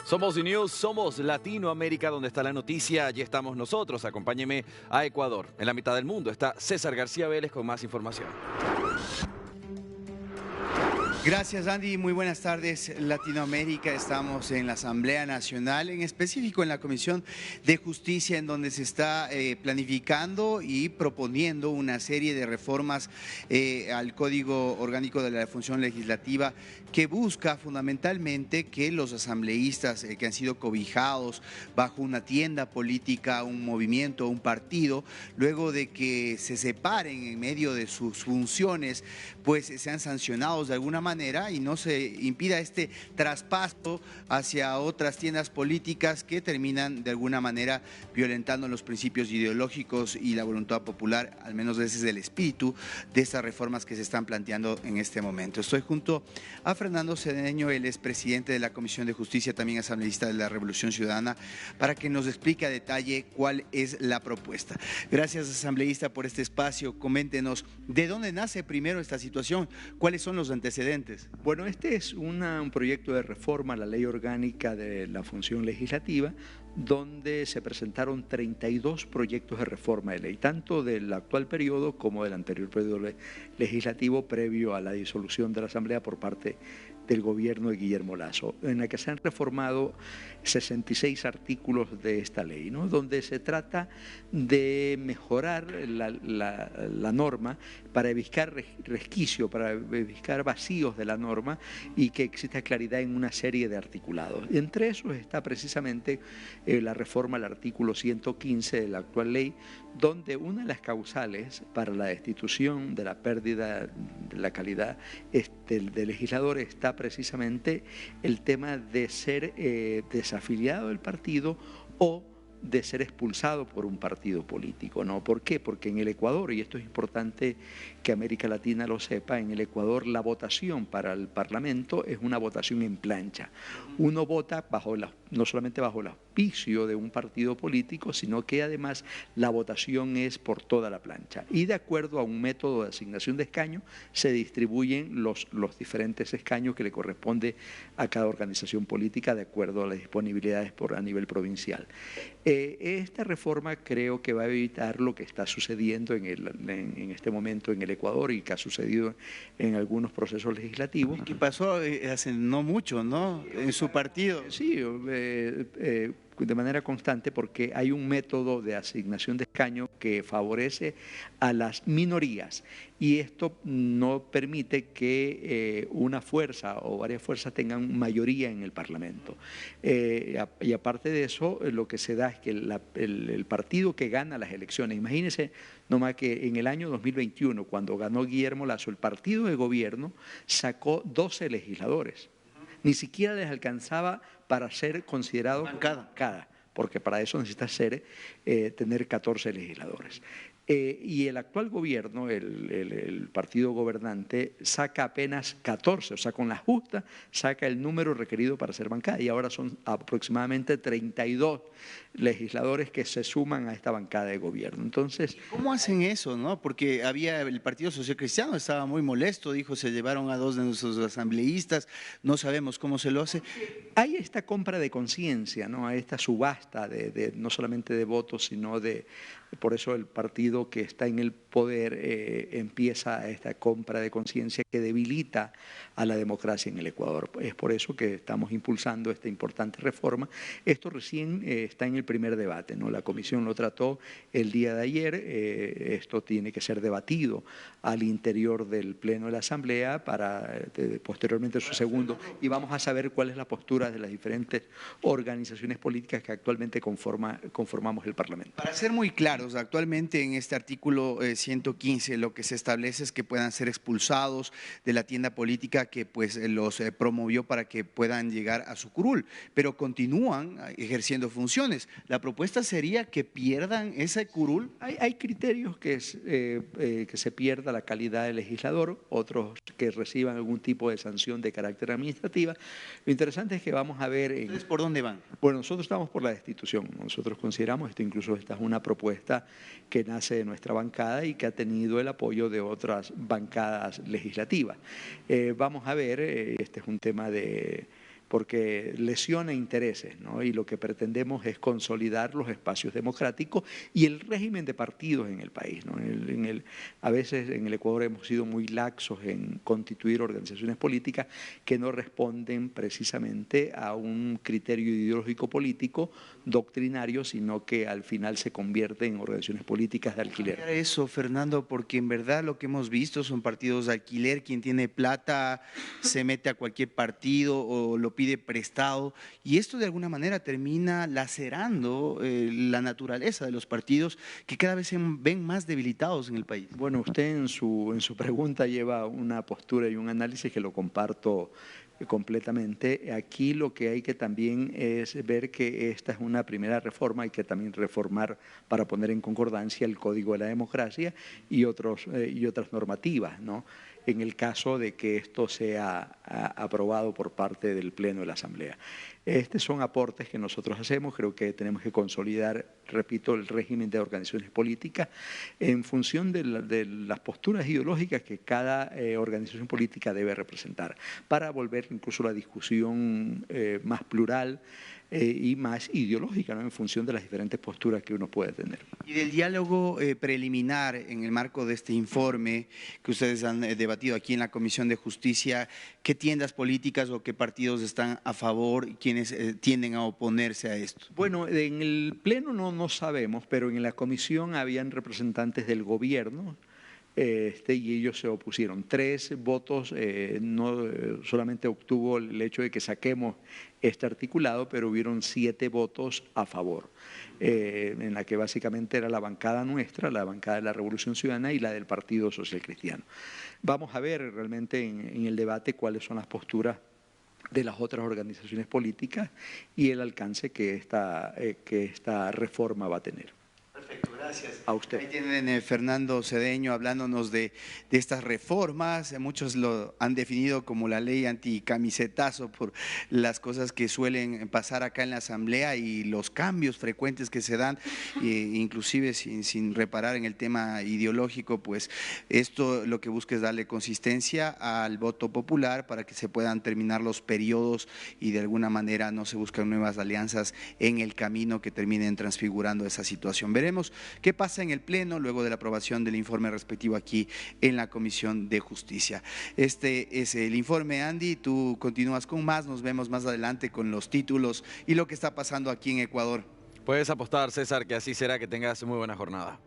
Somos News, somos Latinoamérica, donde está la noticia. Allí estamos nosotros. Acompáñeme a Ecuador. En la mitad del mundo está César García Vélez con más información. Gracias, Andy. Muy buenas tardes, Latinoamérica. Estamos en la Asamblea Nacional, en específico en la Comisión de Justicia, en donde se está planificando y proponiendo una serie de reformas al Código Orgánico de la Función Legislativa, que busca fundamentalmente que los asambleístas que han sido cobijados bajo una tienda política, un movimiento, un partido, luego de que se separen en medio de sus funciones, pues sean sancionados de alguna manera y no se impida este traspaso hacia otras tiendas políticas que terminan de alguna manera violentando los principios ideológicos y la voluntad popular. Al menos ese es el espíritu de estas reformas que se están planteando en este momento. Estoy junto a Fernando Cedeño, él es presidente de la Comisión de Justicia, también asambleísta de la Revolución Ciudadana, para que nos explique a detalle cuál es la propuesta. Gracias, asambleísta, por este espacio. Coméntenos, ¿de dónde nace primero esta situación? ¿Cuáles son los antecedentes? Bueno, este es un proyecto de reforma a la Ley Orgánica de la Función Legislativa, donde se presentaron 32 proyectos de reforma de ley, tanto del actual periodo como del anterior periodo legislativo previo a la disolución de la Asamblea por parte del gobierno de Guillermo Lasso, en la que se han reformado 66 artículos de esta ley, ¿no? Donde se trata de mejorar la norma para evitar resquicio, para evitar vacíos de la norma y que exista claridad en una serie de articulados. Entre esos está precisamente la reforma al artículo 115 de la actual ley, donde una de las causales para la destitución de la pérdida de la calidad de legislador está precisamente el tema de ser desafiliado del partido o de ser expulsado por un partido político, ¿no? ¿Por qué? Porque en el Ecuador, y esto es importante que América Latina lo sepa, en el Ecuador la votación para el Parlamento es una votación en plancha. Uno vota no solamente bajo el auspicio de un partido político, sino que además la votación es por toda la plancha. Y de acuerdo a un método de asignación de escaños, se distribuyen los diferentes escaños que le corresponde a cada organización política de acuerdo a las disponibilidades a nivel provincial. Esta reforma creo que va a evitar lo que está sucediendo en este momento en el Ecuador y que ha sucedido en algunos procesos legislativos. ¿Y qué pasó hace no mucho, ¿no? En su partido. Sí, de manera constante, porque hay un método de asignación de escaños que favorece a las minorías y esto no permite que una fuerza o varias fuerzas tengan mayoría en el Parlamento. Y aparte de eso, lo que se da es que el partido que gana las elecciones, imagínense nomás que en el año 2021, cuando ganó Guillermo Lasso, el partido de gobierno sacó 12 legisladores. Ni siquiera les alcanzaba para ser considerado bancada, porque para eso necesita tener 14 legisladores. Y el actual gobierno, el partido gobernante, saca apenas 14, o sea, con la justa saca el número requerido para ser bancada y ahora son aproximadamente 32 legisladores que se suman a esta bancada de gobierno. Entonces, ¿cómo hacen eso, no? Porque el Partido Social Cristiano estaba muy molesto, dijo, se llevaron a 2 de nuestros asambleístas, no sabemos cómo se lo hace. Hay esta compra de conciencia, ¿no? Hay esta subasta no solamente de votos, sino por eso el partido que está en el poder empieza esta compra de conciencia que debilita a la democracia en el Ecuador. Es por eso que estamos impulsando esta importante reforma. Esto recién está en el primer debate, ¿no? La comisión lo trató el día de ayer, esto tiene que ser debatido al interior del Pleno de la Asamblea para posteriormente su segundo, y vamos a saber cuál es la postura de las diferentes organizaciones políticas que actualmente conformamos el Parlamento. Para ser muy claros, actualmente en este artículo 115 lo que se establece es que puedan ser expulsados de la tienda política que pues los promovió para que puedan llegar a su curul, pero continúan ejerciendo funciones. La propuesta sería que pierdan ese curul. Hay criterios que se pierda la calidad de legislador, otros que reciban algún tipo de sanción de carácter administrativa. Lo interesante es que vamos a ver… ¿Ustedes por dónde van? Bueno, nosotros estamos por la destitución. Nosotros consideramos, esta es una propuesta que nace de nuestra bancada y que ha tenido el apoyo de otras bancadas legislativas. Vamos a ver, este es un tema de porque lesiona intereses, ¿no? Y lo que pretendemos es consolidar los espacios democráticos y el régimen de partidos en el país, ¿no? A veces en el Ecuador hemos sido muy laxos en constituir organizaciones políticas que no responden precisamente a un criterio ideológico político doctrinario, sino que al final se convierten en organizaciones políticas de alquiler. Eso, Fernando, porque en verdad lo que hemos visto son partidos de alquiler. Quien tiene plata se mete a cualquier partido o lo pide prestado, y esto de alguna manera termina lacerando la naturaleza de los partidos, que cada vez se ven más debilitados en el país. Bueno, usted en su pregunta lleva una postura y un análisis que lo comparto completamente. Aquí lo que hay que también es ver que esta es una primera reforma, hay que también reformar para poner en concordancia el Código de la Democracia y otras normativas, ¿no? En el caso de que esto sea aprobado por parte del Pleno de la Asamblea. Estos son aportes que nosotros hacemos. Creo que tenemos que consolidar, repito, el régimen de organizaciones políticas en función de las posturas ideológicas que cada organización política debe representar, para volver incluso la discusión más plural y más ideológica, ¿no? En función de las diferentes posturas que uno puede tener. Y del diálogo preliminar en el marco de este informe que ustedes han debatido aquí en la Comisión de Justicia, ¿qué tiendas políticas o qué partidos están a favor y quiénes tienden a oponerse a esto? Bueno, en el Pleno no sabemos, pero en la Comisión habían representantes del gobierno, y ellos se opusieron. 3 votos, no solamente obtuvo el hecho de que saquemos este articulado, pero hubieron 7 votos a favor, en la que básicamente era la bancada nuestra, la bancada de la Revolución Ciudadana y la del Partido Social Cristiano. Vamos a ver realmente en el debate cuáles son las posturas de las otras organizaciones políticas y el alcance que esta reforma va a tener. Perfecto, gracias. A usted. Ahí tienen Fernando Cedeño hablándonos de estas reformas. Muchos lo han definido como la ley anticamisetazo por las cosas que suelen pasar acá en la Asamblea y los cambios frecuentes que se dan, inclusive sin reparar en el tema ideológico. Pues esto lo que busca es darle consistencia al voto popular para que se puedan terminar los periodos y de alguna manera no se buscan nuevas alianzas en el camino que terminen transfigurando esa situación. Veremos qué pasa en el Pleno luego de la aprobación del informe respectivo aquí en la Comisión de Justicia. Este es el informe, Andy. Tú continúas con más, nos vemos más adelante con los títulos y lo que está pasando aquí en Ecuador. Puedes apostar, César, que así será. Que tengas muy buena jornada.